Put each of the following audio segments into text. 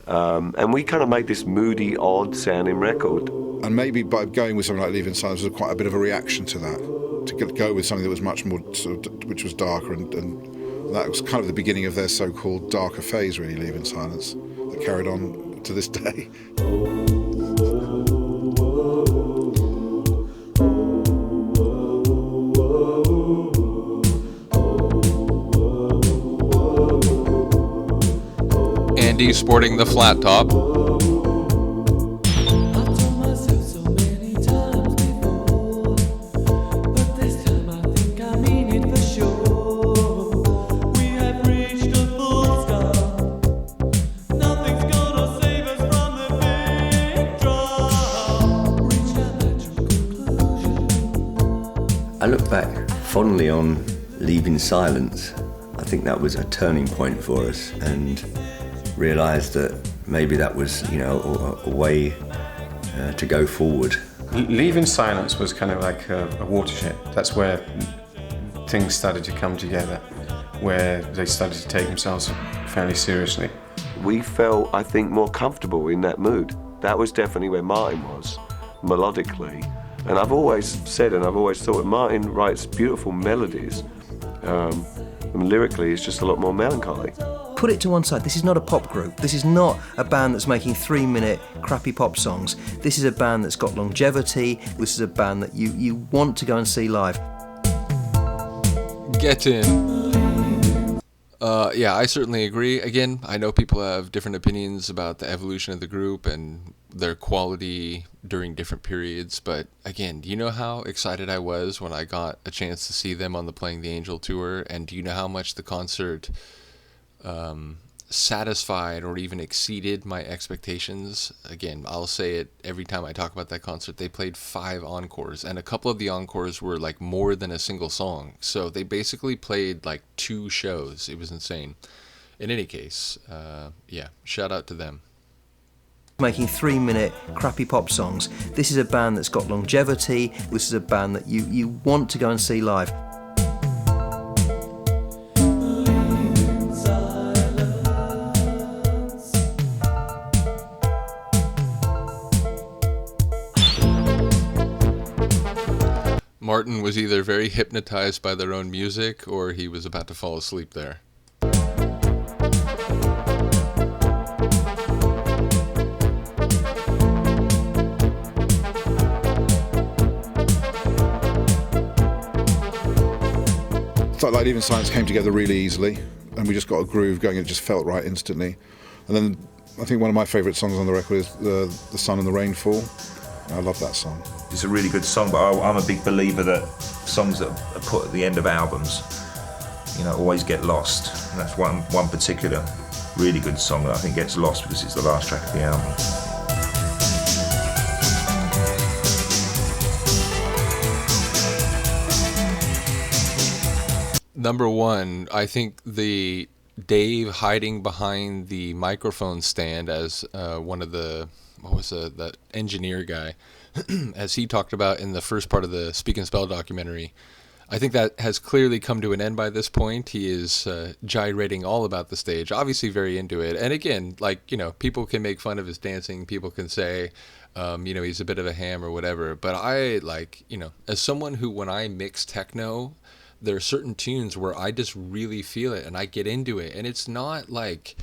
And we kind of made this moody, odd-sounding record. And maybe by going with something like Leaving Silence was quite a bit of a reaction to that, to go with something that was much more sort of, which was darker, and that was kind of the beginning of their so-called darker phase, really, Leaving Silence, that carried on to this day. Andy sporting the flat top. I look back fondly on Leaving Silence. I think that was a turning point for us, and realised that maybe that was, a way to go forward. Leaving Silence was kind of like a watershed. That's where things started to come together, where they started to take themselves fairly seriously. We felt, I think, more comfortable in that mood. That was definitely where Martin was, melodically. And I've always said, and I've always thought, Martin writes beautiful melodies. And lyrically, it's just a lot more melancholy. Put it to one side. This is not a pop group. This is not a band that's making 3-minute crappy pop songs. This is a band that's got longevity. This is a band that you want to go and see live. Get in. Yeah, I certainly agree. Again, I know people have different opinions about the evolution of the group and their quality during different periods, but again, do you know how excited I was when I got a chance to see them on the Playing the Angel tour? And do you know how much the concert satisfied or even exceeded my expectations? Again, I'll say it every time I talk about that concert. They played 5 encores, and a couple of the encores were like more than a single song. So they basically played like 2 shows. It was insane. In any case, yeah, shout out to them. Making 3-minute crappy pop songs. This is a band that's got longevity. This is a band that you want to go and see live. Martin was either very hypnotized by their own music or he was about to fall asleep there. It's like Leaving Silence came together really easily, and we just got a groove going. It just felt right instantly. And then I think one of my favourite songs on the record is The Sun and the Rainfall. I love that song. It's a really good song, but I'm a big believer that songs that are put at the end of albums, always get lost. And that's one particular really good song that I think gets lost because it's the last track of the album. Number 1, I think the Dave hiding behind the microphone stand as one of the, that engineer guy, as he talked about in the first part of the Speak and Spell documentary. I think that has clearly come to an end by this point. He is gyrating all about the stage, obviously very into it. And again, people can make fun of his dancing. People can say, he's a bit of a ham or whatever. But I as someone who, when I mix techno, there are certain tunes where I just really feel it and I get into it. And it's not like,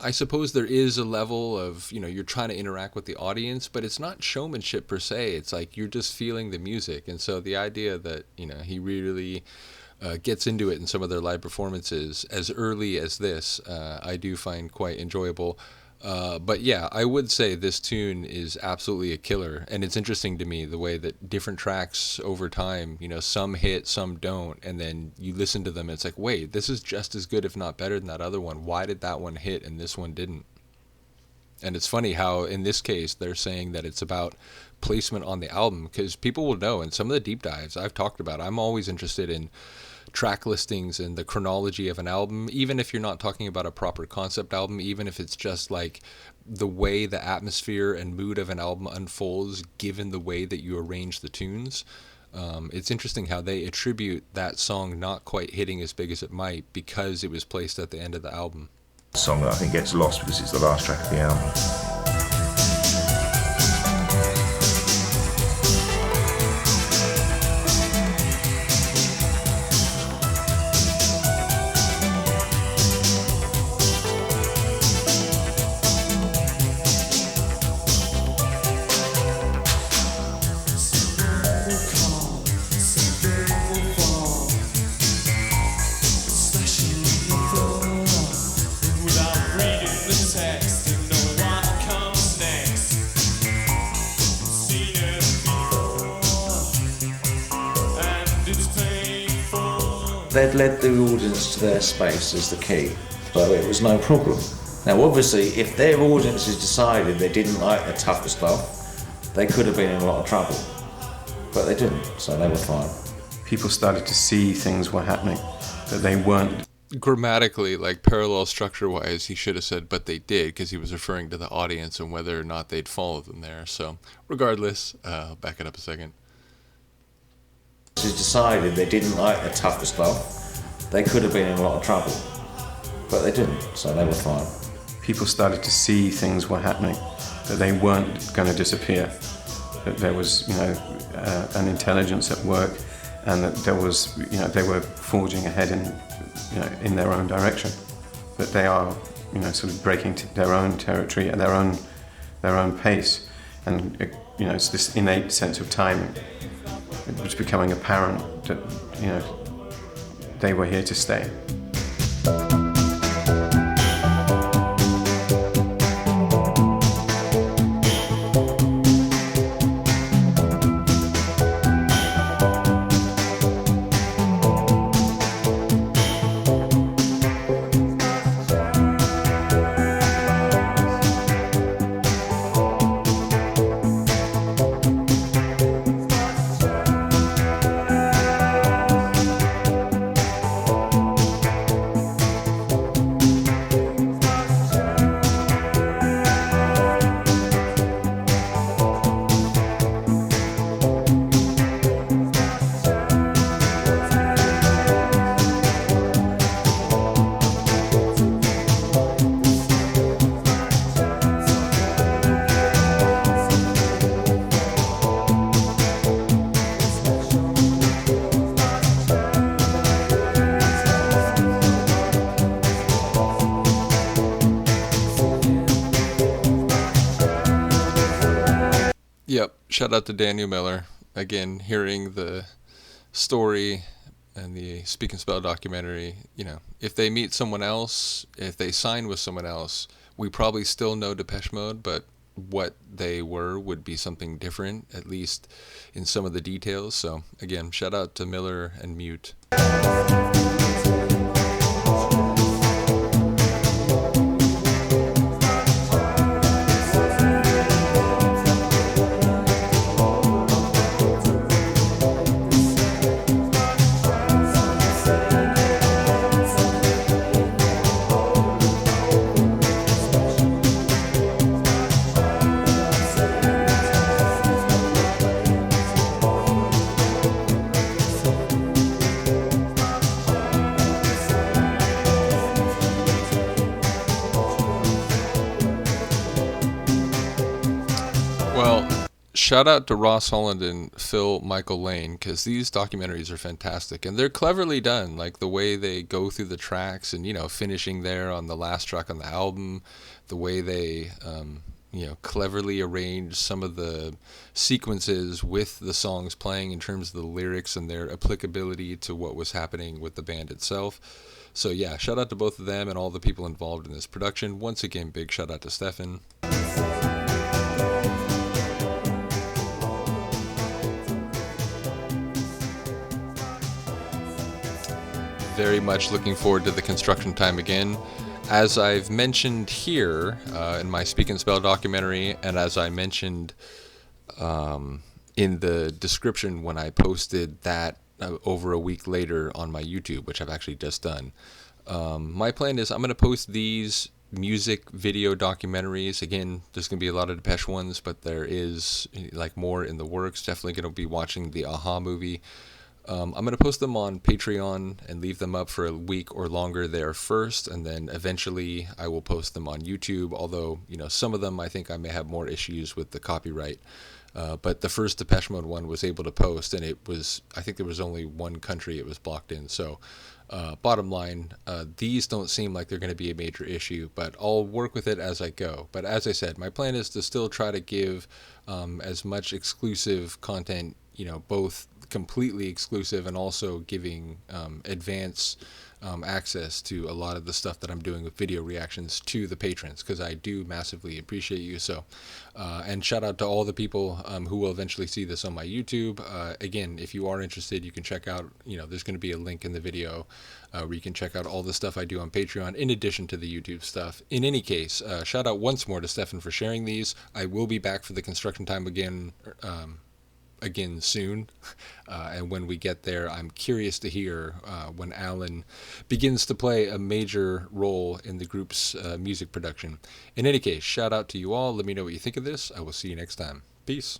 I suppose there is a level of, you're trying to interact with the audience, but it's not showmanship per se. It's like you're just feeling the music. And so the idea that, he really gets into it in some of their live performances as early as this, I do find quite enjoyable. But yeah, I would say this tune is absolutely a killer, and it's interesting to me the way that different tracks over time, some hit, some don't, and then you listen to them and it's like, wait, this is just as good if not better than that other one. Why did that one hit and this one didn't? And it's funny how in this case they're saying that it's about placement on the album, because people will know in some of the deep dives I've talked about, I'm always interested in track listings and the chronology of an album, even if you're not talking about a proper concept album, even if it's just like the way the atmosphere and mood of an album unfolds given the way that you arrange the tunes. It's interesting how they attribute that song not quite hitting as big as it might because it was placed at the end of the album. song that I think gets lost because it's the last track of the album. They'd led the audience to their space as the key, so it was no problem. Now obviously, if their audiences decided they didn't like the tougher stuff, they could have been in a lot of trouble. But they didn't, so they were fine. People started to see things were happening, that they weren't. Grammatically, like parallel structure-wise, he should have said, but they did, because he was referring to the audience and whether or not they'd follow them there. So regardless, I'll back it up a second. Decided they didn't like the tougher stuff, they could have been in a lot of trouble. But they didn't, so they were fine. People started to see things were happening, that they weren't going to disappear, that there was, an intelligence at work, and that there was, they were forging ahead in their own direction, that they are, sort of breaking their own territory at their own pace, and it's this innate sense of timing. It was becoming apparent that, they were here to stay. Yep, shout out to Daniel Miller. Again, hearing the story and the Speak and Spell documentary, if they meet someone else, if they sign with someone else, we probably still know Depeche Mode, but what they were would be something different, at least in some of the details. So again, shout out to Miller and Mute. Shout out to Ross Holland and Phil Michael Lane, because these documentaries are fantastic and they're cleverly done, like the way they go through the tracks and finishing there on the last track on the album, the way they cleverly arrange some of the sequences with the songs playing in terms of the lyrics and their applicability to what was happening with the band itself. So yeah, shout out to both of them and all the people involved in this production. Once again, big shout out to Stefan. Very much looking forward to the construction time again. As I've mentioned here in my Speak and Spell documentary, and as I mentioned in the description when I posted that over a week later on my YouTube, which I've actually just done, my plan is I'm going to post these music video documentaries. Again, there's going to be a lot of Depeche ones, but there is more in the works. Definitely going to be watching the Aha movie. I'm going to post them on Patreon and leave them up for a week or longer there first, and then eventually I will post them on YouTube, although, some of them I think I may have more issues with the copyright. But the first Depeche Mode one was able to post, and I think there was only one country it was blocked in. So bottom line, these don't seem like they're going to be a major issue, but I'll work with it as I go. But as I said, my plan is to still try to give as much exclusive content, both completely exclusive and also giving advance access to a lot of the stuff that I'm doing with video reactions to the patrons, because I do massively appreciate you. So, and shout out to all the people who will eventually see this on my YouTube. Again, if you are interested, you can check out, there's going to be a link in the video where you can check out all the stuff I do on Patreon in addition to the YouTube stuff. In any case, shout out once more to Stefan for sharing these. I will be back for the construction time again soon, and when we get there, I'm curious to hear when Alan begins to play a major role in the group's music production. In any case, shout out to you all. Let me know what you think of this. I will see you next time. Peace.